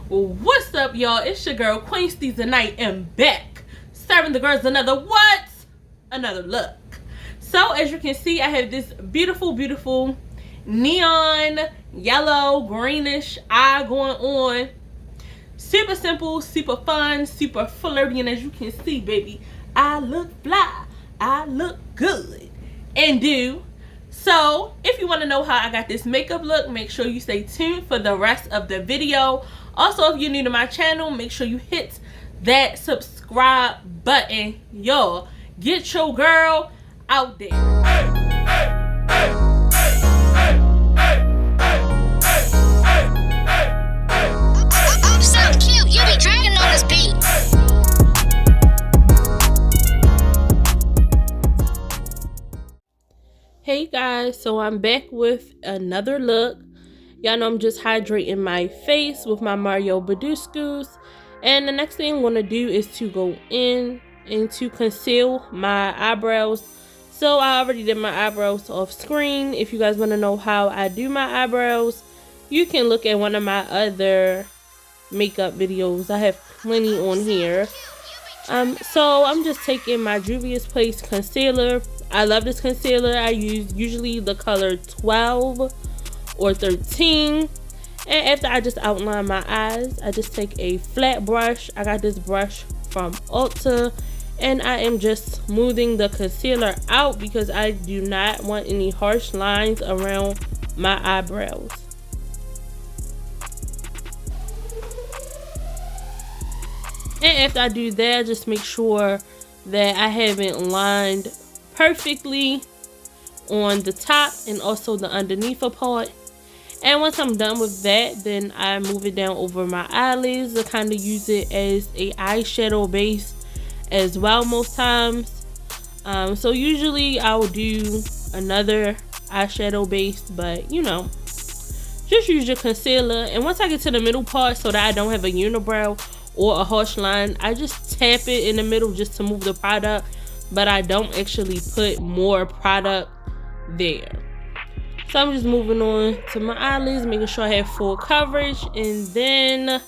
What's up, y'all? It's your girl QueensteezTV tonight and back serving the girls another look. So as you can see, I have this beautiful neon yellow greenish eye going on. Super simple, super fun, super flirty, and as you can see, baby, I look fly, I look good and do. So if you want to know how I got this makeup look, make sure you stay tuned for the rest of the video. Also, if you're new to my channel, make sure you hit that subscribe button. Y'all, get your girl out there. I'm so cute. You be dragging on this beat. Hey guys, so I'm back with another look. Y'all know I'm just hydrating my face with my Mario Badiscus. And the next thing I'm going to do is to go in and to conceal my eyebrows. So I already did my eyebrows off screen. If you guys want to know how I do my eyebrows, you can look at one of my other makeup videos. I have plenty on here. So I'm just taking my Juvia's Place concealer. I love this concealer. I use usually the color 12 or 13. And after I just outline my eyes, I just take a flat brush. I got this brush from Ulta, and I am just smoothing the concealer out because I do not want any harsh lines around my eyebrows. And after I do that, just make sure that I haven't lined perfectly on the top and also the underneath part. And once I'm done with that, then I move it down over my eyelids. I kind of use it as a eyeshadow base as well most times. So usually I'll do another eyeshadow base, but you know, just use your concealer. And once I get to the middle part so that I don't have a unibrow or a harsh line, I just tap it in the middle just to move the product, but I don't actually put more product there. So I'm just moving on to my eyelids, making sure I have full coverage. And then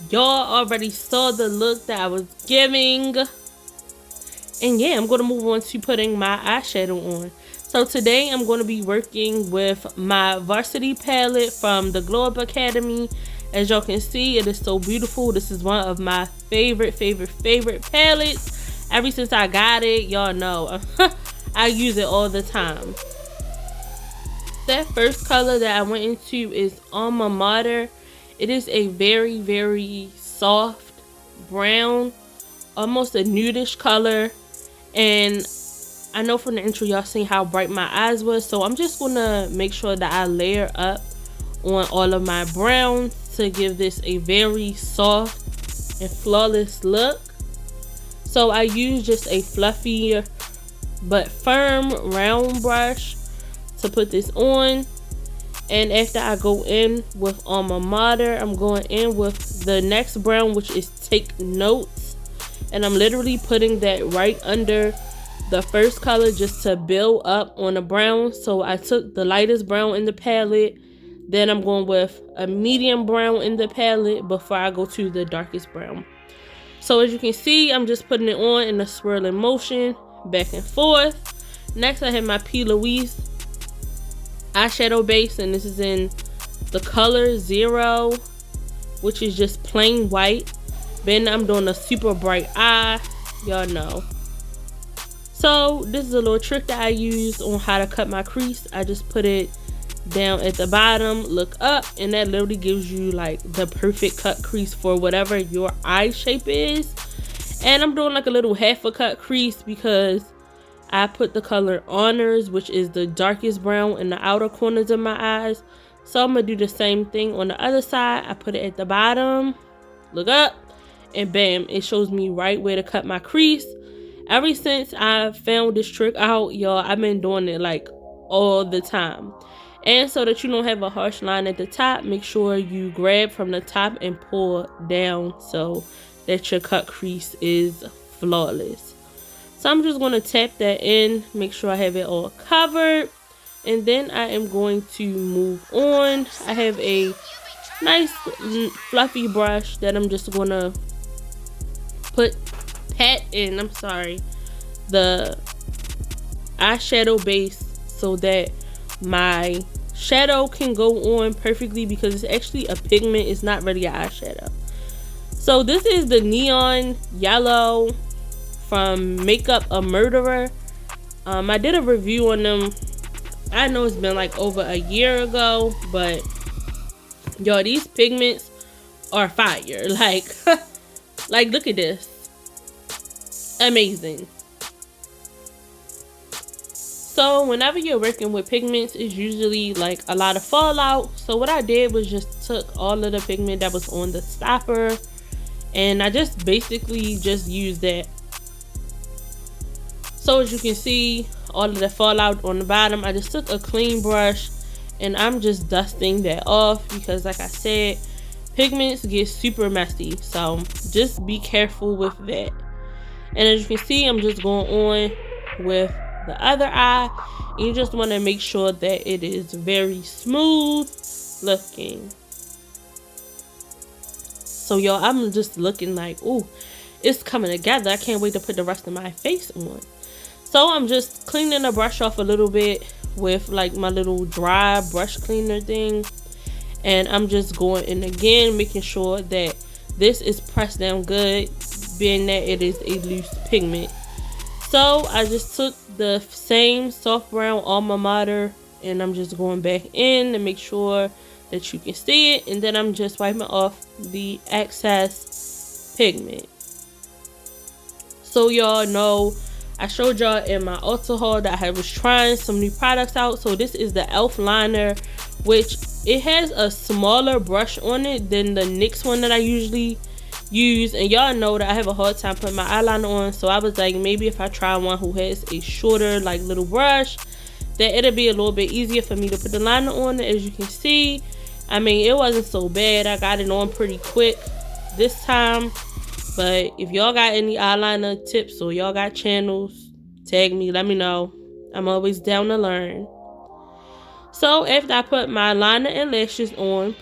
y'all already saw the look that I was giving. And yeah, I'm going to move on to putting my eyeshadow on. So today I'm going to be working with my Varsity palette from the Glow Up Academy. As y'all can see, it is so beautiful. This is one of my favorite palettes. Ever since I got it, y'all know I use it all the time. That first color that I went into is Alma Mater. It is a very soft brown, almost a nudish color. And I know from the intro y'all seen how bright my eyes was, so I'm just gonna make sure that I layer up on all of my browns to give this a very soft and flawless look. So I use just a fluffy but firm round brush to put this on. And after I go in with Alma Mater, I'm going in with the next brown, which is Take Notes, and I'm literally putting that right under the first color just to build up on the brown. So I took the lightest brown in the palette, then I'm going with a medium brown in the palette before I go to the darkest brown. So as you can see, I'm just putting it on in a swirling motion back and forth. Next I have my P. Louise eyeshadow base, and this is in the color 0, which is just plain white. Then I'm doing a super bright eye, y'all know. So this is a little trick that I use on how to cut my crease. I just put it down at the bottom, look up, and that literally gives you like the perfect cut crease for whatever your eye shape is. And I'm doing like a little half a cut crease because I put the color Honors, which is the darkest brown, in the outer corners of my eyes. So I'm gonna do the same thing on the other side. I put it at the bottom, look up, and bam, it shows me right where to cut my crease. Ever since I found this trick out, y'all, I've been doing it like all the time. And so that you don't have a harsh line at the top, make sure you grab from the top and pull down so that your cut crease is flawless. So I'm just going to tap that in, make sure I have it all covered. And then I am going to move on. I have a nice fluffy brush that I'm just gonna pat in, the eyeshadow base so that my shadow can go on perfectly, because it's actually a pigment, it's not really an eyeshadow. So this is the neon yellow from Makeup a Murderer. I did a review on them. I know it's been like over a year ago, but y'all, these pigments are fire. Like like look at this, amazing. So whenever you're working with pigments, it's usually like a lot of fallout. So what I did was just took all of the pigment that was on the stopper, and I just basically just used that. So as you can see, all of the fallout on the bottom, I just took a clean brush and I'm just dusting that off, because like I said, pigments get super messy, so just be careful with that. And as you can see, I'm just going on with the other eye, and you just want to make sure that it is very smooth looking. So y'all, I'm just looking like, ooh, it's coming together. I can't wait to put the rest of my face on. So I'm just cleaning the brush off a little bit with like my little dry brush cleaner thing, and I'm just going in again, making sure that this is pressed down good, being that it is a loose pigment. So I just took the same soft brown alma mater and I'm just going back in to make sure that you can see it, and then I'm just wiping off the excess pigment. So y'all know I showed y'all in my Ulta haul that I was trying some new products out. So this is the e.l.f. liner, which it has a smaller brush on it than the NYX one that I usually use, and y'all know that I have a hard time putting my eyeliner on. So I was like, maybe if I try one who has a shorter like little brush, that it'll be a little bit easier for me to put the liner on. As you can see, I mean, it wasn't so bad. I got it on pretty quick this time. But if y'all got any eyeliner tips or y'all got channels, tag me, let me know. I'm always down to learn. So after I put my liner and lashes on,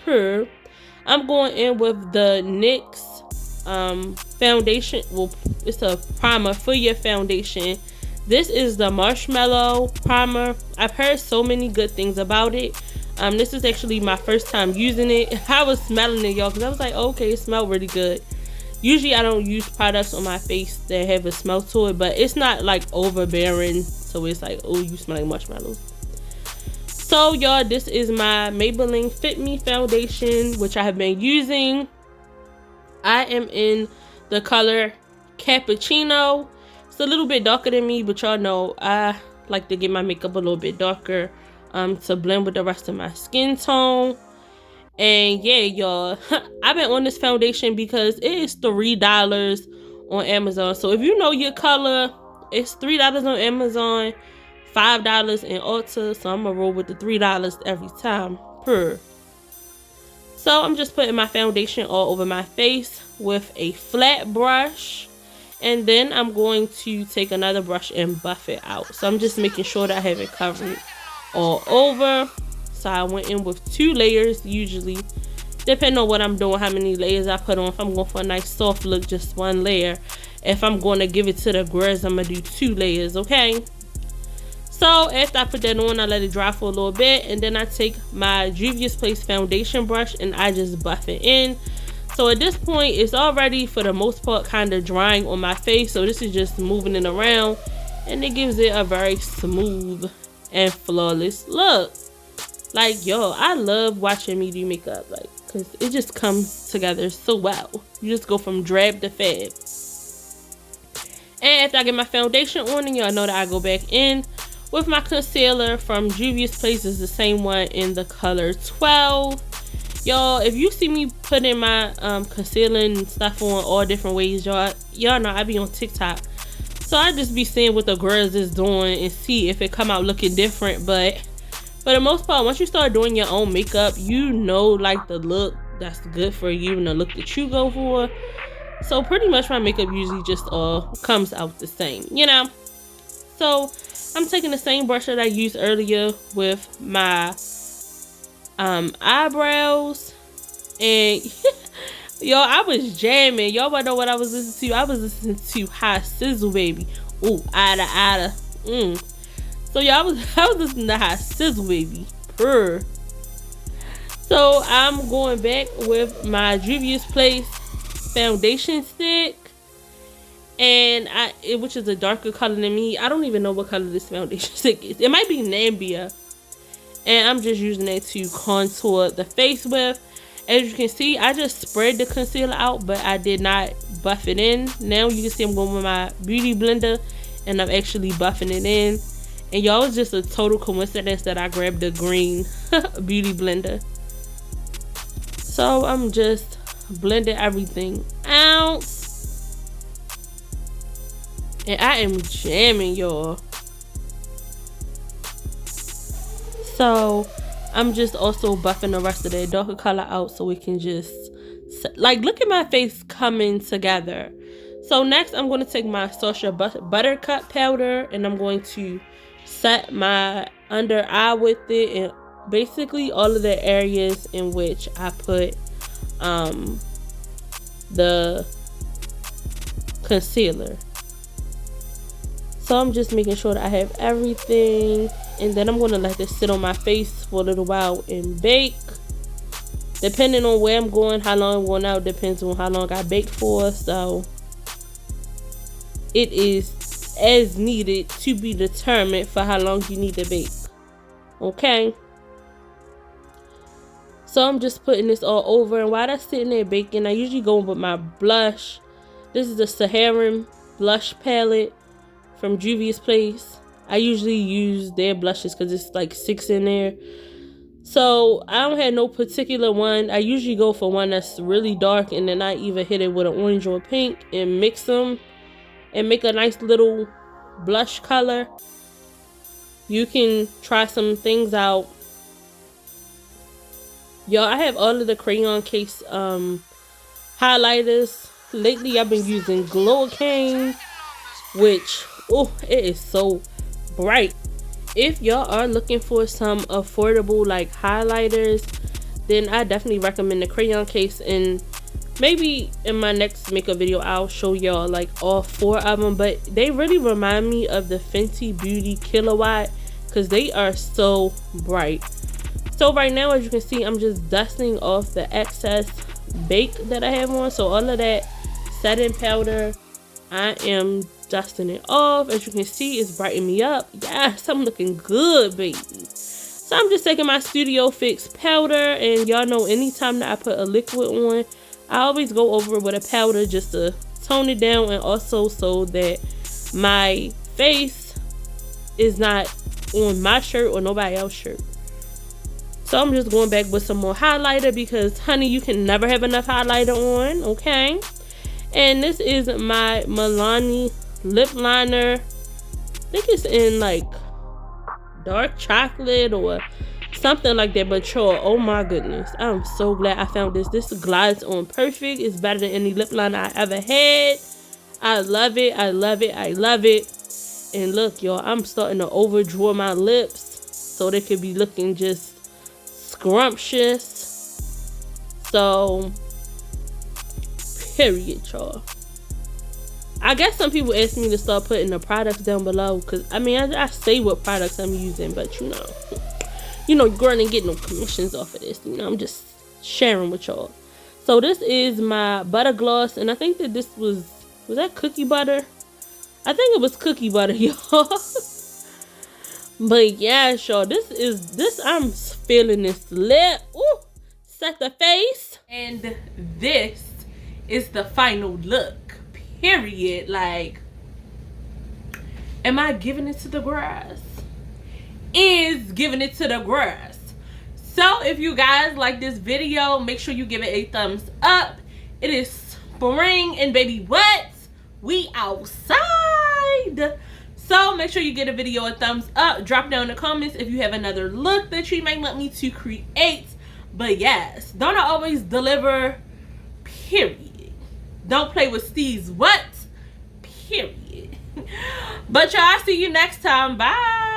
I'm going in with the NYX foundation. Well, it's a primer for your foundation. This is the Marshmallow Primer. I've heard so many good things about it. This is actually my first time using it. I was smelling it, y'all, because I was like, okay, it smells really good. Usually I don't use products on my face that have a smell to it, but it's not like overbearing, so it's like, oh, you smell like marshmallows. So y'all, this is my Maybelline Fit Me foundation, which I have been using. I am in the color Cappuccino. It's a little bit darker than me, but y'all know I like to get my makeup a little bit darker to blend with the rest of my skin tone. And yeah, y'all, I've been on this foundation because it is $3 on Amazon. So if you know your color, it's $3 on Amazon, $5 in Ulta. So I'm gonna roll with the $3 every time So I'm just putting my foundation all over my face with a flat brush, and then I'm going to take another brush and buff it out. So I'm just making sure that I have it covered all over. So I went in with 2 layers, usually depending on what I'm doing, how many layers I put on. If I'm going for a nice soft look, just 1 layer. If I'm going to give it to the girls, I'm gonna do 2 layers, okay? So after I put that on, I let it dry for a little bit, and then I take my Juvia's Place foundation brush and I just buff it in. So at this point, it's already for the most part kind of drying on my face, so this is just moving it around, and it gives it a very smooth and flawless look. Like, yo, I love watching me do makeup, like, because it just comes together so well. You just go from drab to fab. And after I get my foundation on, and y'all know that I go back in with my concealer from Juvia's Place. Is the same one in the color 12. Y'all, if you see me putting my concealing stuff on all different ways, y'all know I be on TikTok. So I just be seeing what the girls is doing and see if it come out looking different. But for the most part, once you start doing your own makeup, you know, like, the look that's good for you and the look that you go for. So pretty much my makeup usually just all comes out the same, you know. So I'm taking the same brush that I used earlier with my eyebrows, And yo, I was jamming. Y'all wanna know what I was listening to? I was listening to High Sizzle, baby. Ooh, Ada. So y'all, I was listening to High Sizzle, baby. Purr. So I'm going back with my Juvia's Place foundation stick, and which is a darker color than me. I don't even know what color this foundation stick is. It might be Nambia, and I'm just using it to contour the face with. As you can see, I just spread the concealer out, but I did not buff it in. Now you can see I'm going with my beauty blender, and I'm actually buffing it in. And y'all, it's just a total coincidence that I grabbed the green beauty blender. So I'm just blending everything out. And I am jamming, y'all. So I'm just also buffing the rest of that darker color out so we can just, like, look at my face coming together. So next I'm going to take my Sacha Buttercup powder, and I'm going to set my under eye with it, and basically all of the areas in which I put the concealer. So I'm just making sure that I have everything, and then I'm going to let this sit on my face for a little while and bake. Depending on where I'm going, how long I'm going out, depends on how long I bake for. So it is as needed to be determined for how long you need to bake. Okay. So I'm just putting this all over, and while that's sitting there baking, I usually go with my blush. This is the Saharan blush palette from Juvia's Place. I usually use their blushes because it's like 6 in there. So I don't have no particular one. I usually go for one that's really dark, and then I either hit it with an orange or a pink and mix them and make a nice little blush color. You can try some things out. Yo, I have all of the crayon case highlighters. Lately I've been using Glow-Cane, which, oh, it is so bright. If y'all are looking for some affordable like highlighters, then I definitely recommend the crayon case, and maybe in my next makeup video I'll show y'all like all 4 of them. But they really remind me of the Fenty Beauty Kilowatt because they are so bright. So right now, as you can see, I'm just dusting off the excess bake that I have on. So all of that setting powder, I am dusting it off. As you can see, it's brightening me up. Yes, I'm looking good, baby. So I'm just taking my Studio Fix powder, and y'all know anytime that I put a liquid on, I always go over with a powder just to tone it down, and also so that my face is not on my shirt or nobody else's shirt. So I'm just going back with some more highlighter because, honey, you can never have enough highlighter on, okay? And this is my Milani lip liner. I think it's in like dark chocolate or something like that, but y'all, oh my goodness, I'm so glad I found this. This glides on perfect. It's better than any lip liner I ever had. I love it. I love it. I love it. And look, y'all, I'm starting to overdraw my lips so they could be looking just scrumptious. So period, y'all. I guess some people ask me to start putting the products down below, because I mean I say what products I'm using, but you know, girl ain't getting no commissions off of this. You know, I'm just sharing with y'all. So this is my butter gloss, and I think that this was that cookie butter? I think it was cookie butter, y'all. But yeah, y'all, this I'm feeling this lip. Ooh, set the face. And this is the final look. Period. Like, am I giving it to the grass? Is giving it to the grass. So if you guys like this video, make sure you give it a thumbs up. It is spring, and baby, what? We outside. So make sure you give the video a thumbs up. Drop down in the comments if you have another look that you might want me to create. But yes, don't I always deliver? Period. Don't play with Steve's what? Period. But y'all, I'll see you next time. Bye.